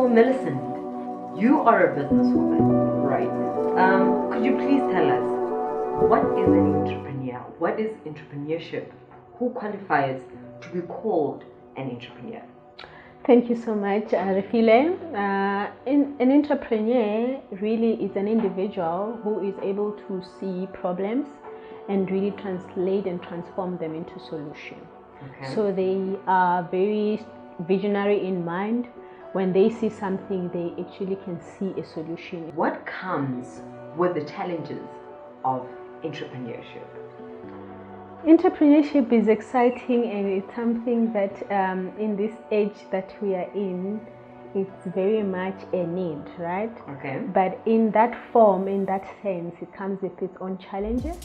Millycent, you are a businesswoman, right? Could you please tell us, what is an entrepreneur? What is entrepreneurship? Who qualifies to be called an entrepreneur? Thank you so much, Refile. An entrepreneur really is an individual who is able to see problems and really translate and transform them into solutions. Okay. So they are very visionary in mind. When they see something, they actually can see a solution. What comes with the challenges of entrepreneurship? Entrepreneurship is exciting, and it's something that in this age that we are in, it's very much a need, right? Okay. But in that form, in that sense, it comes with its own challenges.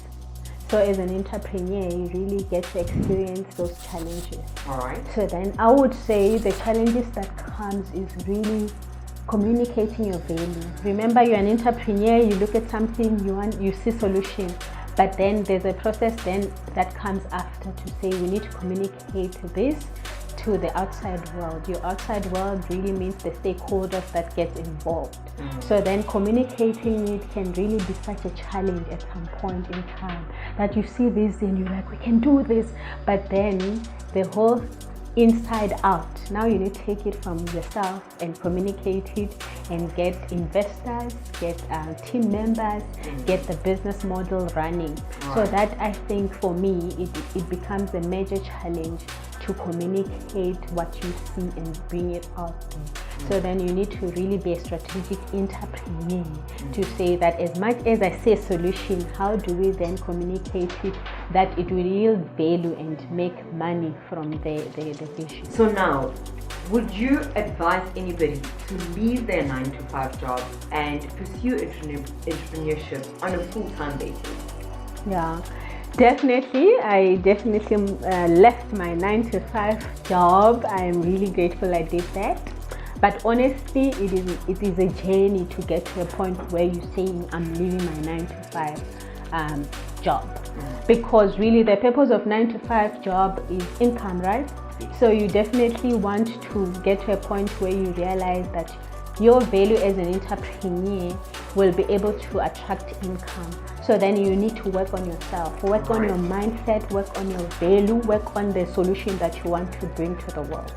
So as an entrepreneur, you really get to experience those challenges. All right. So then I would say the challenges that comes is really communicating your value. Remember, you're an entrepreneur, you look at something, you see solution. But then there's a process then that comes after to say we need to communicate this to the outside world. Your outside world really means the stakeholders that get involved. So then communicating it can really be such a challenge at some point in time that you see this and you're like, we can do this, but then the whole inside out, now you need to take it from yourself and communicate it and get investors, get team members, get the business model running. So that, I think, for me, it becomes a major challenge to communicate what you see and bring it out there. So then you need to really be a strategic entrepreneur to say that as much as I say solution, how do we then communicate it that it will yield value and make money from the vision. So now, would you advise anybody to leave their 9-to-5 job and pursue entrepreneurship on a full-time basis? Yeah. Definitely, I definitely left my 9-to-5 job. I am really grateful I did that. But honestly, it is a journey to get to a point where you're saying, I'm leaving my 9-to-5 job. Because really the purpose of 9-to-5 job is income, right? So you definitely want to get to a point where you realize that your value as an entrepreneur will be able to attract income. So then you need to work on yourself, work on your mindset, work on your value, work on the solution that you want to bring to the world.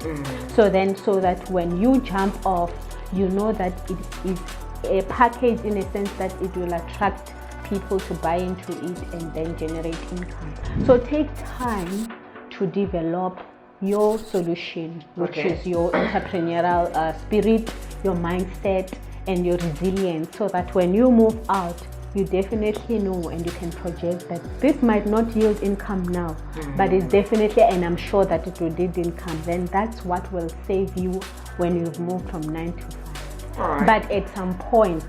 So that when you jump off, you know that it is a package in a sense that it will attract people to buy into it and then generate income. So take time to develop your solution, which is your entrepreneurial spirit, your mindset, and your resilience, so that when you move out, you definitely know and you can project that this might not yield income now, but it's definitely, and I'm sure that it will yield income. Then that's what will save you when you've moved from 9-to-5. But at some point,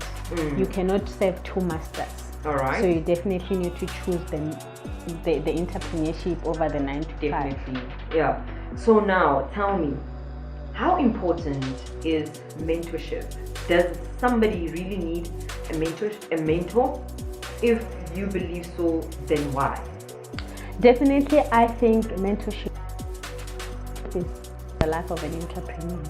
you cannot serve two masters. So you definitely need to choose the entrepreneurship over the 9-to-5. Definitely, yeah. So now, tell me, how important is mentorship? Does somebody really need a mentor? If you believe so, then why? Definitely, I think mentorship is the life of an entrepreneur,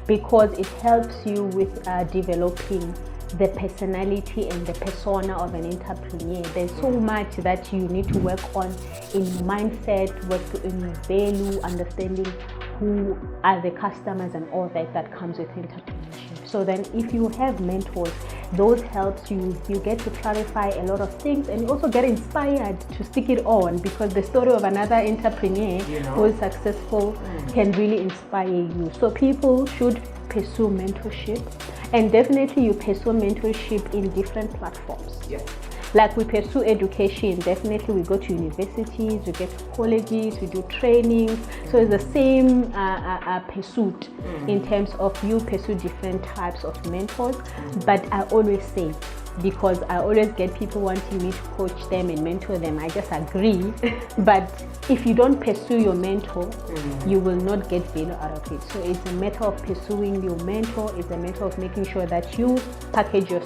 because it helps you with developing the personality and the persona of an entrepreneur. There's so much that you need to work on in mindset, work in your value, understanding who are the customers and all that comes with entrepreneurship. So then if you have mentors, those helps you get to clarify a lot of things, and you also get inspired to stick it on, because the story of another entrepreneur who is successful can really inspire you. So people should pursue mentorship, and definitely you pursue mentorship in different platforms. Like we pursue education, definitely we go to universities, we get to colleges, we do trainings. So it's the same pursuit in terms of you pursue different types of mentors. But I always say, because I always get people wanting me to coach them and mentor them, I just agree. But if you don't pursue your mentor, you will not get value out of it. So it's a matter of pursuing your mentor. It's a matter of making sure that you package your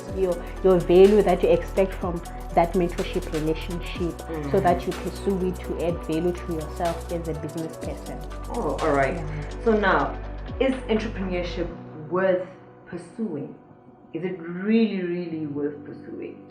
value that you expect from that mentorship relationship, so that you pursue it to add value to yourself as a business person. Oh, all right. So now, is entrepreneurship worth pursuing? Is it really, really worth pursuing?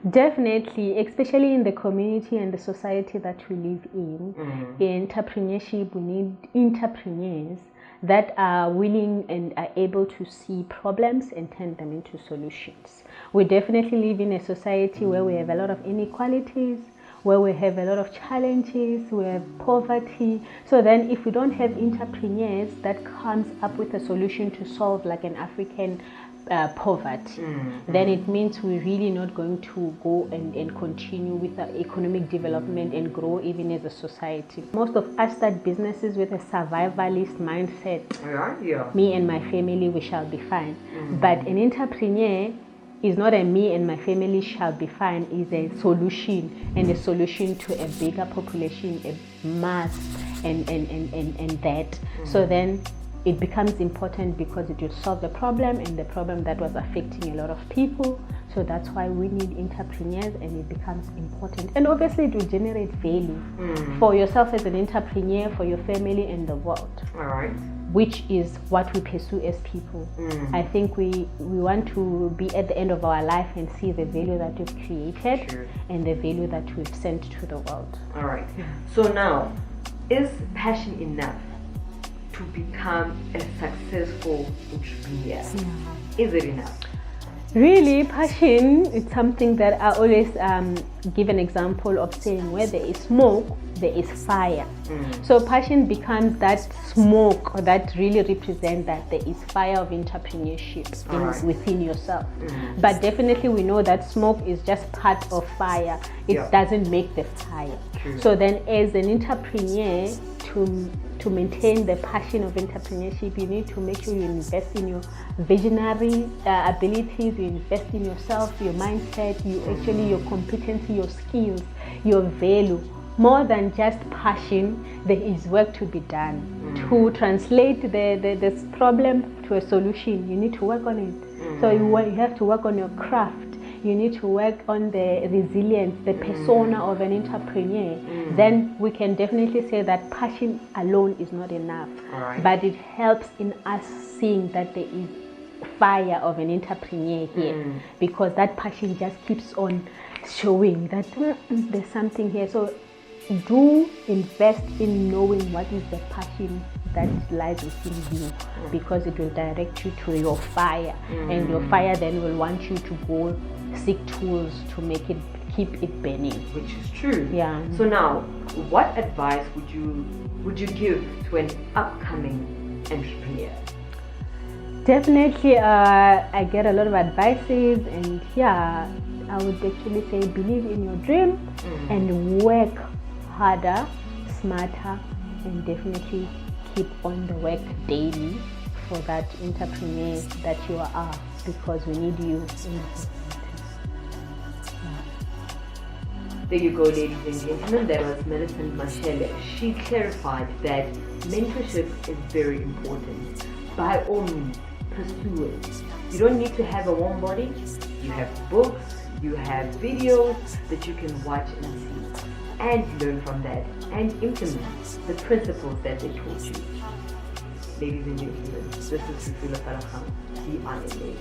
Definitely, especially in the community and the society that we live in. In entrepreneurship, we need entrepreneurs that are willing and are able to see problems and turn them into solutions. We definitely live in a society where we have a lot of inequalities, where we have a lot of challenges, we have poverty. So then if we don't have entrepreneurs that comes up with a solution to solve like an African poverty, then it means we're really not going to go and continue with our economic development and grow even as a society. Most of us start businesses with a survivalist mindset. Me and my family, we shall be fine. But an entrepreneur is not a me and my family shall be fine, is a solution, and a solution to a bigger population, a mass, and that. So then it becomes important because it will solve the problem, and the problem that was affecting a lot of people. So that's why we need entrepreneurs, and it becomes important. And obviously it will generate value for yourself as an entrepreneur, for your family, and the world. All right. Which is what we pursue as people. I think we want to be at the end of our life and see the value that we've created and the value that we've sent to the world. All right. So now, is passion enough to become a successful entrepreneur? Is it enough? Really, passion is something that I always give an example of saying where there is smoke, there is fire. So passion becomes that smoke that really represents that there is fire of entrepreneurship within yourself. But definitely we know that smoke is just part of fire. It doesn't make the fire. So then as an entrepreneur, to maintain the passion of entrepreneurship, you need to make sure you invest in your visionary abilities, you invest in yourself, your mindset, your competency, your skills, your value. More than just passion, there is work to be done. To translate this problem to a solution, you need to work on it. So you have to work on your craft. You need to work on the resilience, the persona of an entrepreneur. Then we can definitely say that passion alone is not enough. But it helps in us seeing that there is fire of an entrepreneur here, because that passion just keeps on showing that there's something here. So do invest in knowing what is the passion that lies within you, because it will direct you to your fire, and your fire then will want you to go seek tools to make it keep it burning, which is true. So now, what advice would you give to an upcoming entrepreneur? Definitely, I get a lot of advices, and I would actually say believe in your dream and work harder, smarter, and definitely keep on the work daily for that entrepreneur that you are, because we need you in the There you go, ladies and gentlemen. That was Millycent Mashele. She clarified that mentorship is very important. By all means, pursue it. You don't need to have a warm body. You have books, you have videos that you can watch and see, and learn from that and implement the principles that they taught you. Ladies and gentlemen, this is Rufila Faraham, the Iron Lady.